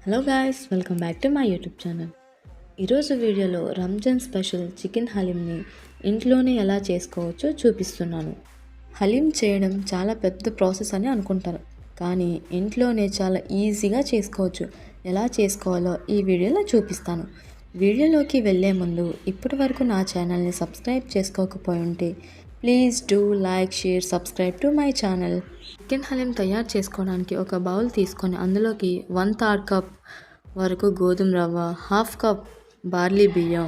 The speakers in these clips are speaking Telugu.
Hello guys, welcome back to my YouTube channel. ఈరోజు వీడియోలో రంజాన్ స్పెషల్ చికెన్ హలీంని ఇంట్లోనే ఎలా చేసుకోవచ్చో చూపిస్తున్నాను. హలీం చేయడం చాలా పెద్ద ప్రాసెస్ అని అనుకుంటారు, కానీ ఇంట్లోనే చాలా ఈజీగా చేసుకోవచ్చు. ఎలా చేసుకోవాలో ఈ వీడియోలో చూపిస్తాను. వీడియోలోకి వెళ్ళే ముందు ఇప్పటి వరకు నా ఛానల్ని సబ్స్క్రైబ్ చేసుకోకపోయి ఉంటే please do like, share, subscribe to my channel. Chicken haleem తయారు చేసుకోవడానికి ఒక బౌల్ తీసుకొని అందులోకి 1/3 కప్ వరకు గోధుమ రవ్వ, 1/2 కప్ బార్లీ బియ్యం,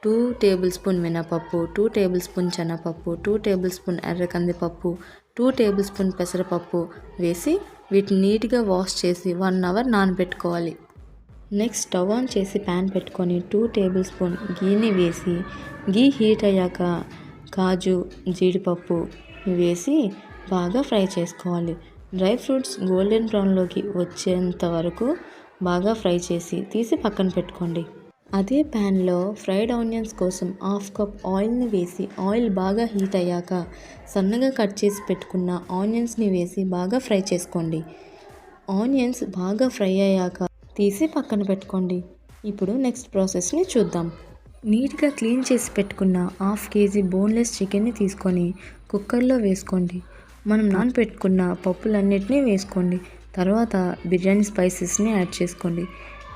2 టేబుల్ స్పూన్ మినపప్పు, 2 టేబుల్ స్పూన్ శనగపప్పు, 2 టేబుల్ స్పూన్ ఎర్ర కందిపప్పు, 2 టేబుల్ స్పూన్ పెసరపప్పు వేసి వీటిని నీట్గా వాష్ చేసి 1 అవర్ నానబెట్టుకోవాలి. నెక్స్ట్ స్టవ్ ఆన్ చేసి ప్యాన్ పెట్టుకొని 2 టేబుల్ స్పూన్ గీని వేసి గీ హీట్ అయ్యాక కాజు, జీడిపప్పు వేసి బాగా ఫ్రై చేసుకోవాలి. డ్రై ఫ్రూట్స్ గోల్డెన్ బ్రౌన్లోకి వచ్చేంత వరకు బాగా ఫ్రై చేసి తీసి పక్కన పెట్టుకోండి. అదే ప్యాన్లో ఫ్రైడ్ ఆనియన్స్ కోసం 1/2 కప్ ఆయిల్ని వేసి ఆయిల్ బాగా హీట్ అయ్యాక సన్నగా కట్ చేసి పెట్టుకున్న ఆనియన్స్ని వేసి బాగా ఫ్రై చేసుకోండి. ఆనియన్స్ బాగా ఫ్రై అయ్యాక తీసి పక్కన పెట్టుకోండి. ఇప్పుడు నెక్స్ట్ ప్రాసెస్ని చూద్దాం. నీట్గా క్లీన్ చేసి పెట్టుకున్న 1/2 కేజీ బోన్లెస్ చికెన్ని తీసుకొని కుక్కర్లో వేసుకోండి. మనం నానబెట్టుకున్న పప్పులన్నిటినీ వేసుకోండి. తర్వాత బిర్యానీ స్పైసెస్ని యాడ్ చేసుకోండి.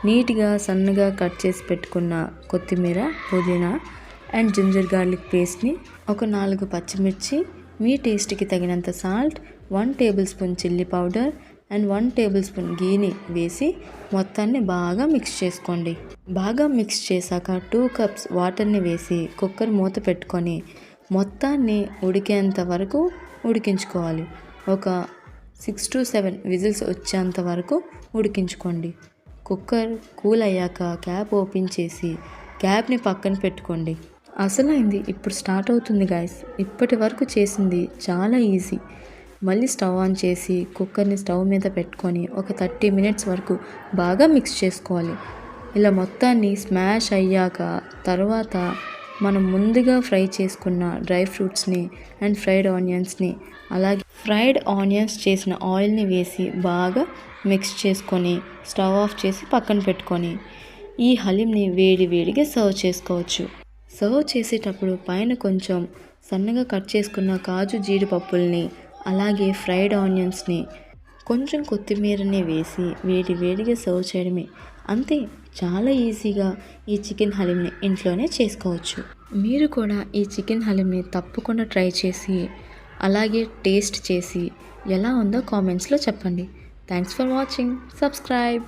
నీట్గా సన్నగా కట్ చేసి పెట్టుకున్న కొత్తిమీర, పుదీనా అండ్ జింజర్ గార్లిక్ పేస్ట్ని, ఒక 4 పచ్చిమిర్చి, మీ టేస్ట్కి తగినంత salt, 1 table spoon chilli powder and 1 table spoon గీని వేసి మొత్తాన్ని బాగా మిక్స్ చేసుకోండి. బాగా మిక్స్ చేశాక 2 కప్స్ వాటర్ని వేసి కుక్కర్ మూత పెట్టుకొని మొత్తాన్ని ఉడికేంత వరకు ఉడికించుకోవాలి. ఒక 6 to 7 విజిల్స్ వచ్చేంత వరకు ఉడికించుకోండి. కుక్కర్ కూల్ అయ్యాక క్యాప్ ఓపెన్ చేసి క్యాప్ని పక్కన పెట్టుకోండి. అసలైంది ఇప్పుడు స్టార్ట్ అవుతుంది గాయస్. ఇప్పటి వరకు చేసింది చాలా ఈజీ. మళ్ళీ స్టవ్ ఆన్ చేసి కుక్కర్ని స్టవ్ మీద పెట్టుకొని ఒక 30 మినిట్స్ వరకు బాగా మిక్స్ చేసుకోవాలి. ఇలా మొత్తాన్ని స్మాష్ అయ్యాక తర్వాత మనం ముందుగా ఫ్రై చేసుకున్న డ్రై ఫ్రూట్స్ని అండ్ ఫ్రైడ్ ఆనియన్స్ని, అలాగే ఫ్రైడ్ ఆనియన్స్ చేసిన ఆయిల్ని వేసి బాగా మిక్స్ చేసుకొని స్టవ్ ఆఫ్ చేసి పక్కన పెట్టుకొని ఈ హలీంని వేడిగా సర్వ్ చేసుకోవచ్చు. సర్వ్ చేసేటప్పుడు పైన కొంచెం సన్నగా కట్ చేసుకున్న కాజు, జీడిపప్పుల్ని, అలాగే ఫ్రైడ్ ఆనియన్స్ని, కొంచెం కొత్తిమీరని వేసి వేడిగా సర్వ్ చేయడమే. అంతే, చాలా ఈజీగా ఈ చికెన్ హలీంని ఇంట్లోనే చేసుకోవచ్చు. మీరు కూడా ఈ చికెన్ హలీంని తప్పకుండా ట్రై చేసి అలాగే టేస్ట్ చేసి ఎలా ఉందో కామెంట్స్లో చెప్పండి. Thanks for watching. సబ్స్క్రైబ్.